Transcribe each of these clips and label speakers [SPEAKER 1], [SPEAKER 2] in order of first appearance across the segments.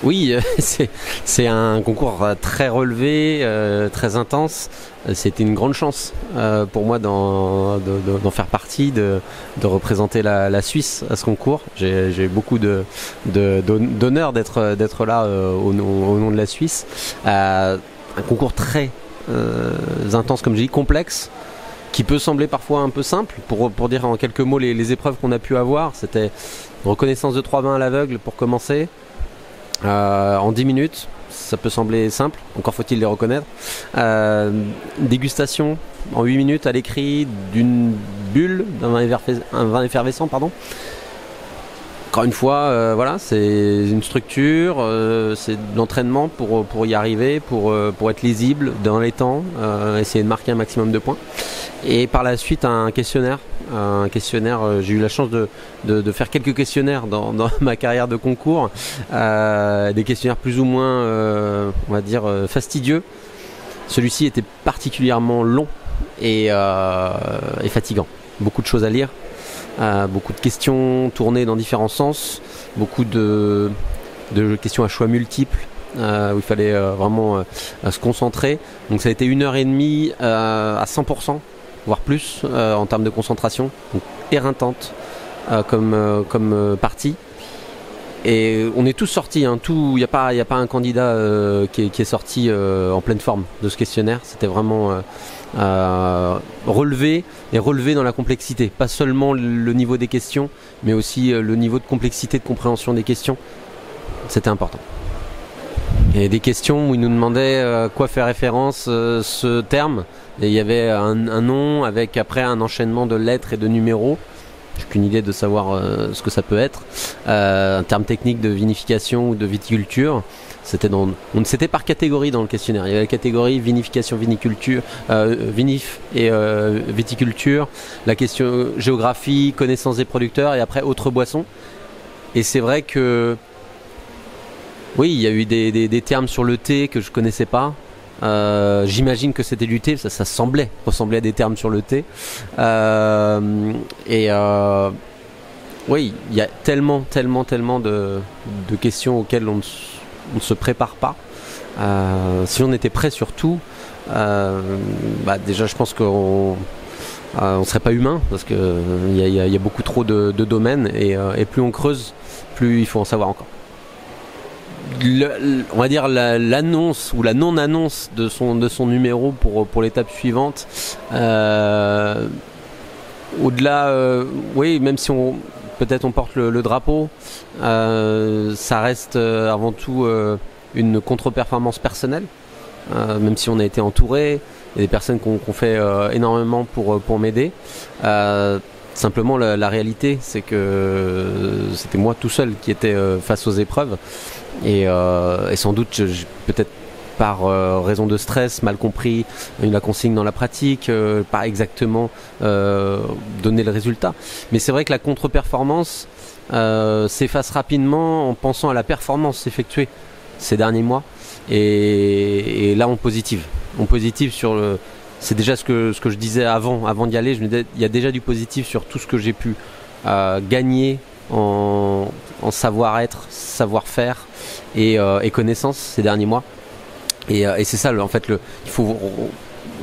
[SPEAKER 1] Oui, c'est un concours très relevé, très intense. C'était une grande chance pour moi d'en faire partie, de représenter la Suisse à ce concours. J'ai beaucoup d'honneur d'être là au nom de la Suisse. Un concours très intense, comme j'ai dit, complexe, qui peut sembler parfois un peu simple. Pour dire en quelques mots les épreuves qu'on a pu avoir, c'était reconnaissance de 3 mains à l'aveugle pour commencer. En 10 minutes, ça peut sembler simple, encore faut-il les reconnaître. Dégustation en 8 minutes à l'écrit d'une bulle, un vin effervescent, pardon. Encore une fois, voilà, c'est une structure, c'est de l'entraînement pour y arriver, pour être lisible dans les temps, essayer de marquer un maximum de points. Et par la suite, un questionnaire. J'ai eu la chance de faire quelques questionnaires dans ma carrière de concours. Des questionnaires plus ou moins, on va dire, fastidieux. Celui-ci était particulièrement long et fatigant. Beaucoup de choses à lire, beaucoup de questions tournées dans différents sens, beaucoup de questions à choix multiples. Où il fallait vraiment se concentrer. Donc ça a été 1h30 à 100%. Voire plus en termes de concentration, donc éreintante comme partie. Et on est tous sortis, hein, il n'y a pas un candidat qui est sorti en pleine forme de ce questionnaire. C'était vraiment relevé dans la complexité. Pas seulement le niveau des questions, mais aussi le niveau de complexité de compréhension des questions. C'était important. Il y a des questions où ils nous demandaient quoi fait référence ce terme. Et il y avait un nom avec après un enchaînement de lettres et de numéros. J'ai aucune idée de savoir ce que ça peut être. Un terme technique de vinification ou de viticulture. C'était par catégorie dans le questionnaire. Il y avait la catégorie vinification, viniculture, vinif et viticulture. La question géographie, connaissance des producteurs et après autres boissons. Et c'est vrai que oui, il y a eu des termes sur le thé que je connaissais pas. J'imagine que c'était du thé, ça ressemblait à des termes sur le thé. Oui, il y a tellement de questions auxquelles on ne se prépare pas. Si on était prêt sur tout, déjà je pense qu'on ne serait pas humain parce qu'il y a beaucoup trop de domaines et plus on creuse, plus il faut en savoir encore. On va dire l'annonce ou la non-annonce de son numéro pour l'étape suivante. Au-delà, oui, même si peut-être on porte le drapeau, ça reste avant tout une contre-performance personnelle. Même si on a été entouré, il y a des personnes qui ont fait énormément pour m'aider. Simplement la réalité, c'est que c'était moi tout seul qui était face aux épreuves. Et sans doute, peut-être par raison de stress, mal compris la consigne dans la pratique, pas exactement donner le résultat. Mais c'est vrai que la contre-performance s'efface rapidement en pensant à la performance effectuée ces derniers mois. Et là, on positive sur le... C'est déjà ce que je disais avant d'y aller. Je me disais, il y a déjà du positif sur tout ce que j'ai pu gagner en savoir-être, savoir-faire et connaissances ces derniers mois. Et c'est ça, en fait, il faut,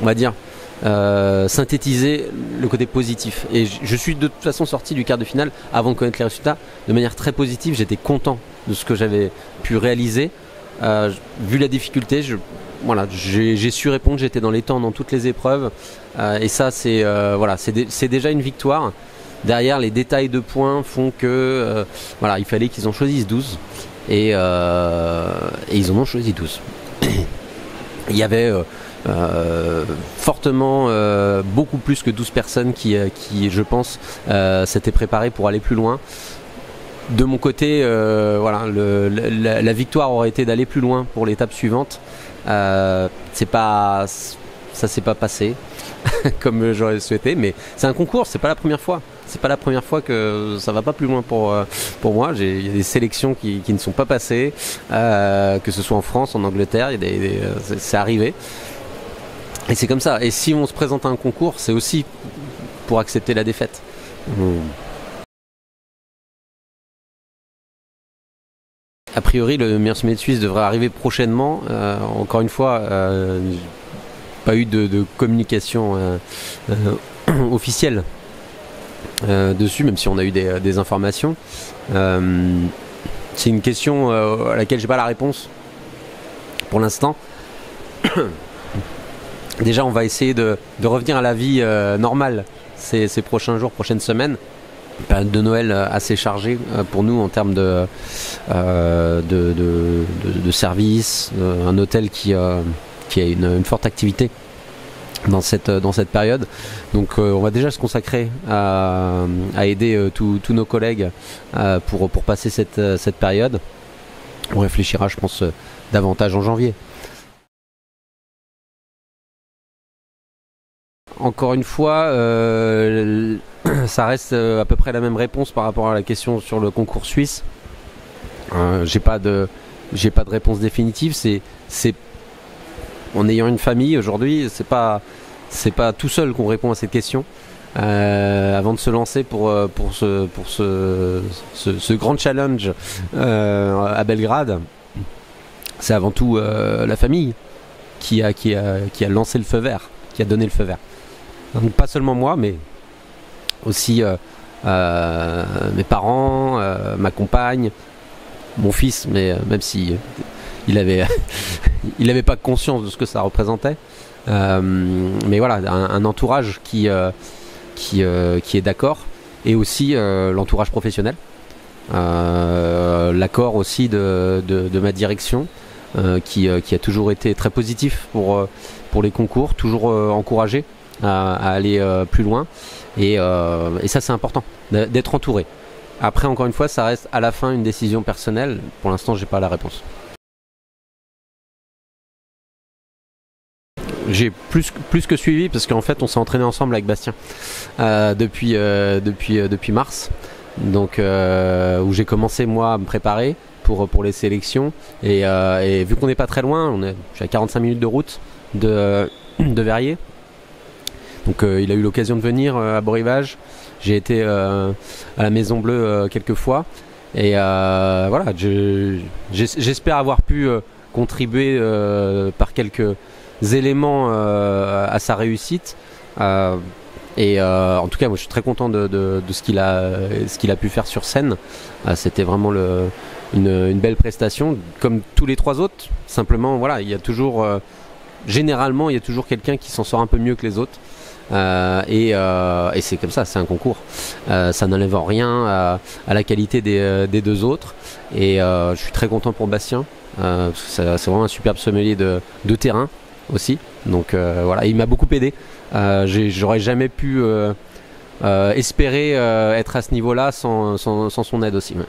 [SPEAKER 1] on va dire, synthétiser le côté positif. Et je suis de toute façon sorti du quart de finale avant de connaître les résultats de manière très positive. J'étais content de ce que j'avais pu réaliser. Vu la difficulté, j'ai su répondre, j'étais dans les temps dans toutes les épreuves. Et ça, c'est déjà une victoire. Derrière, les détails de points font que il fallait qu'ils en choisissent 12 et ils en ont choisi 12. Il y avait fortement beaucoup plus que 12 personnes qui je pense, s'étaient préparées pour aller plus loin. De mon côté, la victoire aurait été d'aller plus loin pour l'étape suivante. Ça s'est pas passé comme j'aurais souhaité, mais c'est un concours, c'est pas la première fois. C'est pas la première fois que ça va pas plus loin pour moi. Il y a des sélections qui ne sont pas passées, que ce soit en France, en Angleterre, c'est arrivé. Et c'est comme ça. Et si on se présente à un concours, c'est aussi pour accepter la défaite. a priori, le meilleur sommelier de Suisse devrait arriver prochainement. Encore une fois, pas eu de communication officielle dessus, même si on a eu des informations. C'est une question à laquelle j'ai pas la réponse pour l'instant. Déjà, on va essayer de revenir à la vie normale ces prochains jours, prochaines semaines. Une période de Noël assez chargée pour nous en termes de services, un hôtel qui a une forte activité dans cette période. Donc on va déjà se consacrer à aider tous nos collègues pour passer cette période. On réfléchira, je pense, davantage en janvier. Encore une fois, ça reste à peu près la même réponse par rapport à la question sur le concours suisse. J'ai pas de réponse définitive. C'est en ayant une famille aujourd'hui, c'est pas tout seul qu'on répond à cette question. Avant de se lancer pour ce grand challenge à Belgrade, c'est avant tout la famille qui a lancé le feu vert, qui a donné le feu vert. Donc pas seulement moi, mais aussi mes parents, ma compagne, mon fils, mais même si il avait pas conscience de ce que ça représentait. Mais voilà, un entourage qui est d'accord, et aussi l'entourage professionnel, l'accord aussi de ma direction, qui a toujours été très positif pour les concours, toujours encouragé à aller plus loin, et ça c'est important d'être entouré. Après, encore une fois, ça reste à la fin une décision personnelle. Pour l'instant, j'ai pas la réponse. J'ai plus que suivi, parce qu'en fait on s'est entraîné ensemble avec Bastien depuis mars, donc où j'ai commencé moi à me préparer pour les sélections, et vu qu'on n'est pas très loin, je suis à 45 minutes de route de Verrier, donc il a eu l'occasion de venir à Beau-Rivage. J'ai été à la Maison Bleue quelques fois, et voilà, j'espère avoir pu contribuer par quelques éléments à sa réussite, et en tout cas moi je suis très content de ce qu'il a pu faire sur scène. C'était vraiment une belle prestation, comme tous les trois autres. Simplement voilà, il y a toujours généralement il y a toujours quelqu'un qui s'en sort un peu mieux que les autres, et c'est comme ça, c'est un concours, ça n'enlève en rien à la qualité des deux autres, et je suis très content pour Bastien, parce que c'est vraiment un superbe sommelier de terrain aussi, donc voilà, il m'a beaucoup aidé. J'aurais jamais pu espérer être à ce niveau-là sans son aide aussi. Ouais.